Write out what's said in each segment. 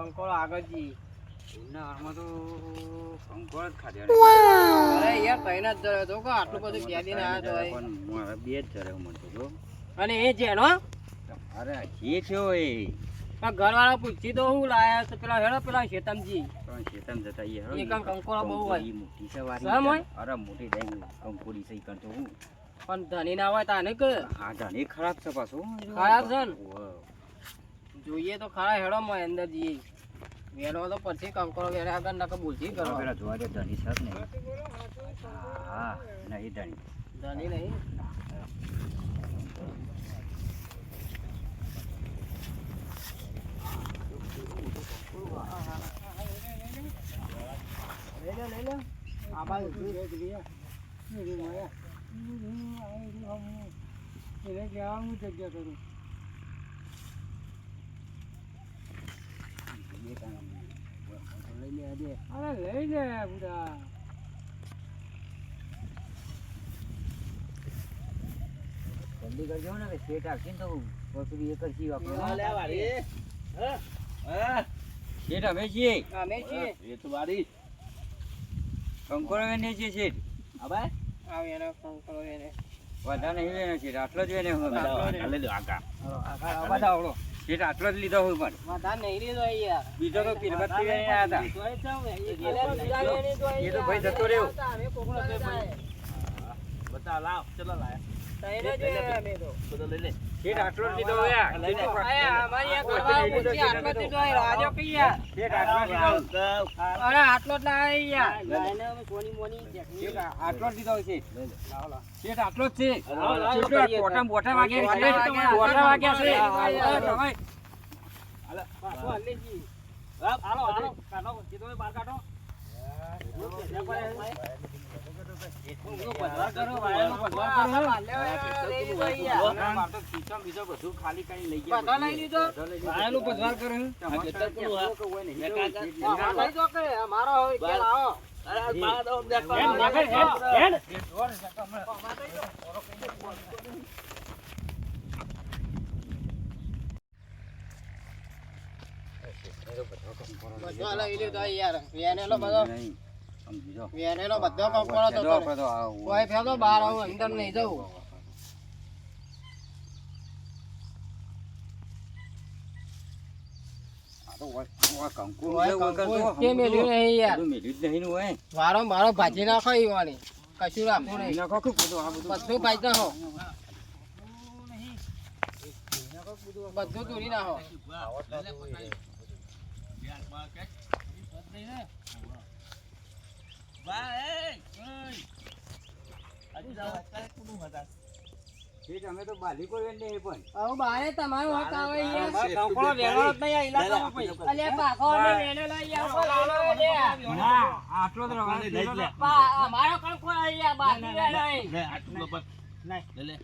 કંકોળો આગળ જી ઉનાળામાં તો કંકોળ જ ખાધે અરે યાર કઈને જ જરે તો કો આટલું બધું ક્યાંથી ના આવ્યો તો પણ મારે બે જ જરે મળતો તો અને એ જેનો અરે જે થયો એ ઘરવાળા પૂછી તો હું લાયા તો પેલા હેડો પેલા શેતમજી પણ શેતમ જતા એ એ કામ કંકોળો બહુ હોય મોટી સવારી સમ હોય અરે મોટી દઈ કંકોડી સહી કરતો હું પણ ધની ના હોય તાને કે હા જાને ખરાબ છે પાછું ખરાબ છે ને ઓહ. જોઈએ તો ખરા હેડો માં અંદર જઈએ વેલો તો પછી કંકોળો વેરે આગળ નકે બોલજી કરો પેલા જોવા દે ધણી છે ને હા નહીં ધણી ધની નહીં લઈ લે આ બાજુ એને કહેવાનું જગ્યા કરું લઈ લે આજે અરે લઈ લે બુડા જલ્દી કરજો ને કે શેઠ આવશે ને તો પછી એ કરશી આપણે શેઠ અમે છીએ અમે છીએ એ તો વારી કંકોડો વેને છીએ શેઠ હવે આવે એનો કંકોળો એને વધા નહીં લેનો શેઠ આટલો જ વેને હું લઈ લો આકા બતાવડો શેઠ આટલો જ લીધો હું પણ માતા નહીં લીધો યાર બીજો તો પીરબત્તી વેને આવ્યા હતા એ તો ભાઈ જતો રહ્યો બતા લાવ ચલો લાય બધો લઈ લે શેઠ આટલો જ લીધો યાર શેઠ આટલો જ આટલો જ યાર શેઠ આટલો જ લીધો છે શેઠ આટલો જ છે લાવો, શેઠ બોટા વાગ્યા છે બોટા વાગ્યા છે તમે બીજો બધું ખાલી કરી લઈ ગયા બધા લઈ લીધો આનું પધવાર કરો મારો હોય કે લાવો બધો લઈ લીધો યાર વેનેલો બધો વેનેલો બધો કંકોળો તો કોઈ ફેલો બહાર આવું અંદર નહીં જવું કે મેલ્યું નહીં યાર વારો મારો ભાજી નાખો ઈ વાળી કશું રાખવું નહીં બધું ભાજી નાખો બધું તોડી નાખો અમે તો બાલી કોઈ વેંડે પણ આવું બારે તમારું હક આવે યાર કંકોળો વેણો જ નહીં આ ઇલાકામાં કોઈ અલ્યા પાકો અમે વેણેલો યાર લાલો લે હા આટલો જ રવા દે અમારો કંકોળો યાર બારથી વેણો લે આટલો બસ લે લે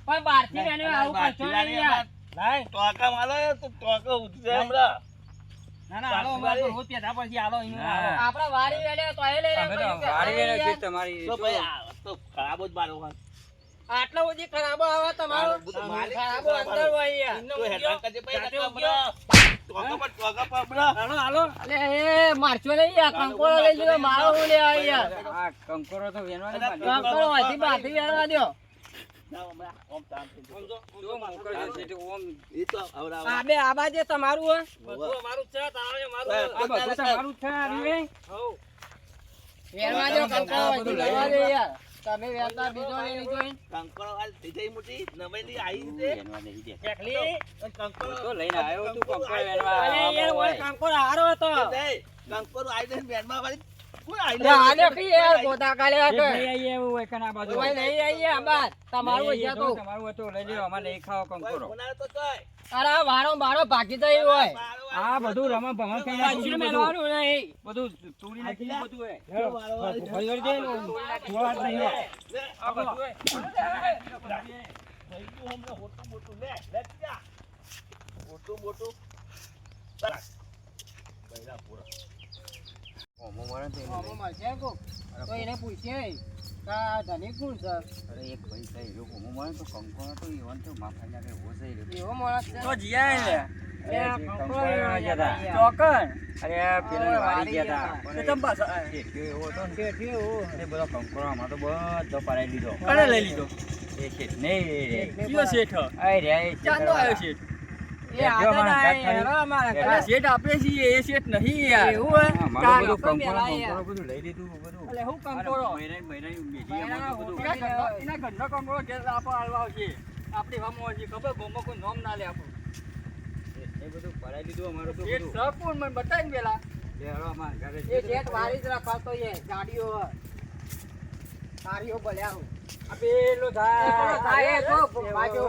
પણ બારથી વેણો આવું કરશો નહીં યાર લાય ટોકા માલો તો ટોકા ઉઠશે હમણાં ના ના હાલો અમાર તો રોજ પેધા પછી હાલો આપડા વારી વેલે તો એ લઈ અમે તો વારી વેને છે તમારી તો ભાઈ આ તો ખરાબ જ બારો હોય આટલો બધી ખરાબો આવે તમારો ખરાબો અંદર હોય યાર તો હેરાન કરજે ભાઈ ટોકા પર બરા હાલો હાલો અલે એ મારચો નહીં યાર કંકોળો લઈ લ્યો મારો હું લે યાર આ કંકોરો તો વેનવાનો કંકોળો હજી બારથી વેણવા દ્યો ઓમ તામ જો મોકલજો છે તે ઓમ એ તો આવરા આ બે આ બાજે તમારું હોય બધું અમારું છે તારે મારું આ બધું તમારું જ છે આ રીવે હો વેણવા દ્યો કંકોળો હજી લેવા દે યાર તમે વેણતા બીજો લઈ લીધો કંકોળો હાલ થઈ ગઈ મોટી નવેલી આવી છે વેનવા નહીં દે એકલી કંકોળો તો લઈને આવ્યો તું કંકોરો વેનવા અલે યાર ઓય કંકોળો હારો હતો કંકોળો આવી ને બેનમાં વાળી કોઈ આવી લે આને કી યાર ગોતા કાલે નહીં કે આઈએ એવું હોય કના બાજુ ઓય નહીં આઈએ આબાદ તમારું હોય તો તમારું હોય તો લઈ લ્યો અમારે નહીં ખાવો કંકોરો કોના તો તોય અરે વારો મારો ભાગી જાય હોય આ બધું રમા ભમણ કઈ પાછું મેલવાનું નહીં બધું તોડી નાખી બધું હે ભોયર દે નો થોડા નહીં આ બધું હે મોટું લે લે જા મોટું બૈરા પૂરા ઓમો મારે તો ઓમો મળશે કો તો એને પૂછે કા ધની કોણ છે અરે એક ભાઈ થઈ રહ્યો ઓમો મારે તો કંકોરો તો ઈવન તો માથા ના કે હો થઈ રહ્યો એવો માણસ છે તો જીયા લે કંકોડા ગયા હતા. ચોકન અરે પેલા વારી ગયા હતા. તે તમ પાછા શેઠિયો એવો હતો ને, એ બધો કંકોડો આમાં તો બધો પરાઈ લીધો. કને લઈ લીધો એ શેઠ ને કયો શેઠ આય રે એ ચાંદો આવ્યો શેઠ એ આદત આય હેરો અમારા અરે ઘરે. શેઠ આપે છીએ એ શેઠ નહીં યાર એવું હે? મારું બધું કાં કંકોડો પેલા યાર. બધું લઈ લીધું બધું. એટલે હું કંકોડો મહિના મેલી મહિનાના આમાં તો બધું. એના ઘરનો કંકોડો ઘેર આપો હાલવા આવશે આપણી હમો હજી ખબર ગોમો કોઈ નામ ના લે આપણું એ બધું પરાઈ લીધું અમારું તો શેઠ બધું. સપૂન મને બતાવીને પેલા એ હાલો અમારા ઘરે એ શેઠ વારી જ રખાતો એ ગાડીઓ સારીઓ ભલ્યા હું. આ પેલો એ પેલો થાય એ જો બાજુ.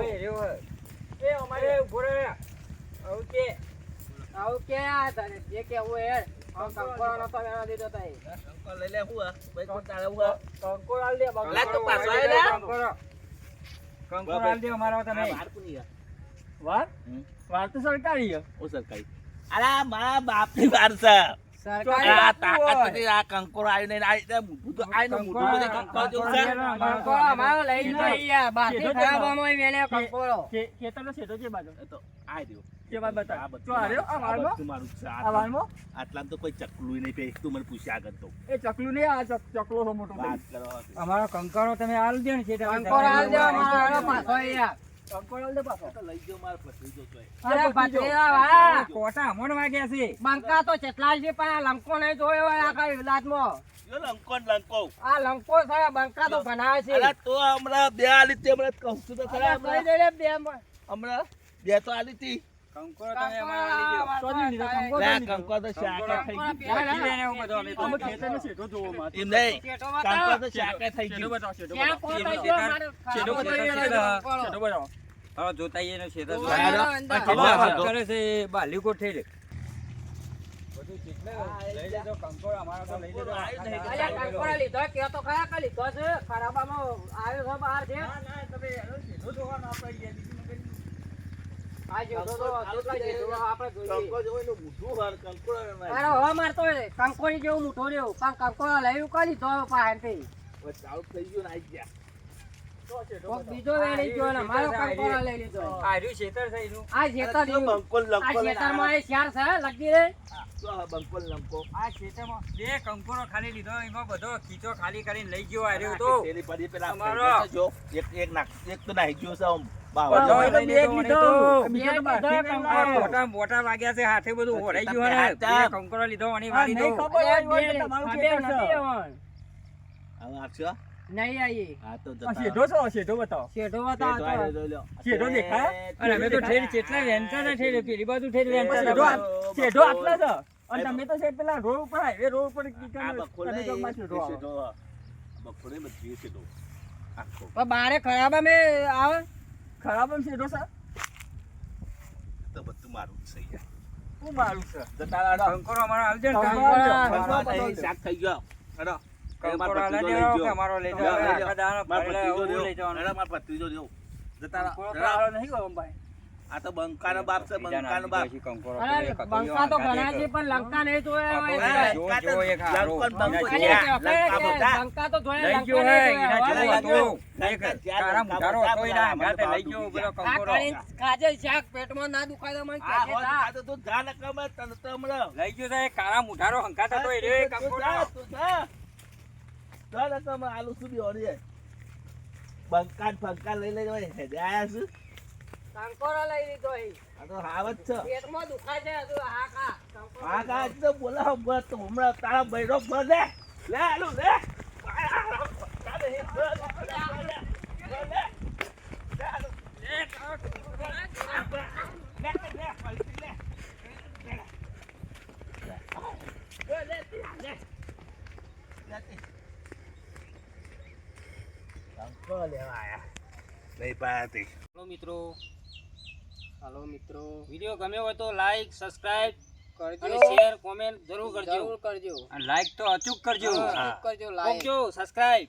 એ અમારે ઉભો રહે આવું કે આવું કે આ તને જે કેવું એ કંકોડો નતો વેણો દીધો તો એ. કંકોડો આલ દે બાબુ. લા તો પાછો આય લા. કંકોડો આલ દે અમારા તમે. વાર હમ. વાર તો સરકારી છે. અલા મારા બાપની વાર છે. સરકારી આ બાપુ તાકાત હોય. નથી, આ કંકોડો આવ્યો નહીં, આ રીતે મોટું તો આય ને મોટું બધે કંકોડો જેવું છે. કંકોડો અમારો લઈ લીધો ઈ યાર. બહારથી ખરાબ આમોય વેણ્યો કંકોડો. ખેતરનો શેઠો છે બાજુ એ તો આય રહ્યો. કે વાત બતા આ બધું જો આ રહ્યો આ વાળમાં બધું મારું જ છે. આ વાળમાં આટલામાં તો કોઈ ચકલું નહીં પે. તું મને પૂછ્યા આગળ તો એ ચકલું નહીં આ ચકલો છે મોટો વાત કરો. અમારો કંકોડો તમે આલ દે ને શેઠ. અમે કંકોડો આલ દે અમારો હેરો પાછો ઈ યાર. કંકોડો આલ દે પાછો તો લઈ ગયો મારો ભત્રીજો તો એ. અરે ભત્રીજા વાહ. કોટા અમોન વાગ્યા છે. બંકા તો જેટલા છે પણ આ લંકો નહીં જોયો હોય આખા વિલાસમાં. જો લંકો ને લંકો. આ લંકો છે બંકા તો બનાવે છે. અલા તો હમણાં બે આલી તે હમણાં કહું છું તો ખરા. અરે કહી દે રે બે હમણાં બે તો આલી તી. કંકોડો તમે અમારા આલી દો. ચોથી લીધો કંકોડો લે આ લીધો. કંકોડો તો શાકે થઈ ગયું. રાખી લેને એવું બધું અમે તો. અમે ખેતરનો શેઠો જોવો માં એમ નહીં. શેઠો કંકોડો બતાવો. તો શાકે થઈ શેઠો ગયું. બતાવો શેઠો ક્યાં બતાવો કોણ શેઠો થઈ ગયો? શેઠો મારે બતાવો, ખાવા શેઠો બતાવો. શેઠો બતાવો હવે જોતા આઈએ ને શેઠ ઓ, જોતા. અંદર, અંદર. કેટલા વાત હતો? કરે છે એ બાલી કોઠે રે. બધું કેટલા લઈ લીધો કંકોડો અમારો તો લઈ લીધો. અલ્યા કંકોડો લીધો કે તો ખરા કે લીધો છે ખરાબામાં આવ્યો છે બહાર છે આ જેઠો તો કેટલા જેઠો આપણે જોઈએ. કંકો જેવો એનું મોઢું હાર, કંકોડો એમાં. અરે હવે મારતો કંકોડી જેવું મૂઠો રહ્યો પણ કંકોડો લઈ કા લીધો પાહેરથી. હવે ચાલુ થઈ ગયું ને આઈ ગયા. કોક બીજો વેણી ગયો ને મારો કંકોડો લઈ લીધો. આ રહ્યું શેતર છે એનું. આ જેતર તો રહ્યું. બંકો ને આ લંકો લઈને જેતરમાં એ શ્યાર છે લગી રે. જો આ બંકો ને લંકો. આ શેતરમાં બે કંકોડો ખાલી લીધો એમાં બધો ખીચો ખાલી કરીને લઈ ગયો આ રહ્યું તો. આખી થેલી પડી પેલા તમારો. જો એક તો નાહી ગયો છે આમ બધો બાવળ. લઈ લીધો મને તો. બીજો તો બાકી નહીં આ લાવ્યો. મોટા મોટા વાગ્યા છે હાથે બધું હોરાઈ ગયું હે ને. બે કંકોડો લીધો અને આ વાળી નહીં દો. ખબર અરે હોય બે તો તમારું ખબર ખેતર નથી છે. આવવાનું. હવે આપશો? નહીં આવીએ. હા તો આ જતા શેઠો છો શેઠો બતાવો શેઠો રહો. બતાવો શેઠો તો. આયો લ્યો. શેઠો દેખાય? અને અમે તો ઠેર કેટલા વેનતા ને ઠેર પેલી બાજુ ઠેર વેનતા શેઠો હતા. આ- શેઠો આટલા છે અને તમે તો છે પેલા રોડ ઉપર હાઈવે રોડ ઉપર આ બખોલે તમે ચોકમાં એ શેઠો આવો. શેઠો. આ બખોલે બધી શેઠો. આખો. પણ બારે ખરાબ અમે આવે ખરાબ એમ શેઠો છે તો બધું મારું જ છે યાર. શું મારું છે જતા રહો. કંકોડો અમારો આલજો ને. કંકોડો કંકોડો આલજો. કંકોડો નહીં, શાક થઈ ગયો. હેડો. કંકોડો આલા ભત્રીજો દેવો લઈ કે ગયો. અમારો લઈ હેડો, જાઓ. લઈ આખા દાડાનો મારો ફરેલા ભત્રીજો એવું લેવો. લઈ જવાનું. હેડો, મારો ભત્રીજો લેવો. જતા રહો. કંકોડો હેડો. ખાવાનો નહીં ગયો ભાઈ આ તો બંકાનો બાપ છે, બંકાનો બાપ. અરે બંકા તો ઘણા છે પણ લંકા નહીં જોયા હોય હા, એટલે. કાં તો જો એક હારો. લંકો ને બંકો અરે, છે. અરે, લંકા બધા. લંકા તો જોયા લઈ લંકા ગયો નહીં હે એના જોયા. જેવો હવે હતો. એક કાળા મુઢારો હતો એના હાથે લઈ ગયો પેલો આ કંકોડો. ખાઈને ખાજે શાક પેટમાં ના દુખાય તો મને આ કહેજે હોત જા. આ તો તું જા ને કમે તને તો હમણાં. લઈ ગયો છે કાળા મુઢારો હંકાતો હતો એ રે તું કંકોડો. જા, તું જા. જા ને કમે આલુ શું બેહોરી છે. બંકા ને ફંકા લઈ લઈ જવાય. હેડે આયા છું. કંકોડો લઈ લીધો એ. આ તો હાવ જ છે. પેટમાં દુખાય છે હજુ હા ખા. કંકોડો આ કા આજ તો બોલાવો બસ તો હમણાં તારા બૈરો પર લે. લે આલુ લે. ચાલે હે. લે, લે, લે, લે. લે આલુ. લે, લે, લે, પલટી લે. લે, લે, લે. કંકો લેવા આયા. નહીં પાયાથી. હાલો મિત્રો વિડિયો ગમ્યો હોય તો લાઈક સબસ્ક્રાઇબ કરજો અને શેર કોમેન્ટ જરૂર કરજો જરૂર કરજો અને લાઈક તો અચૂક કરજો. હા, કરજો લાઈક કોકજો સબસ્ક્રાઇબ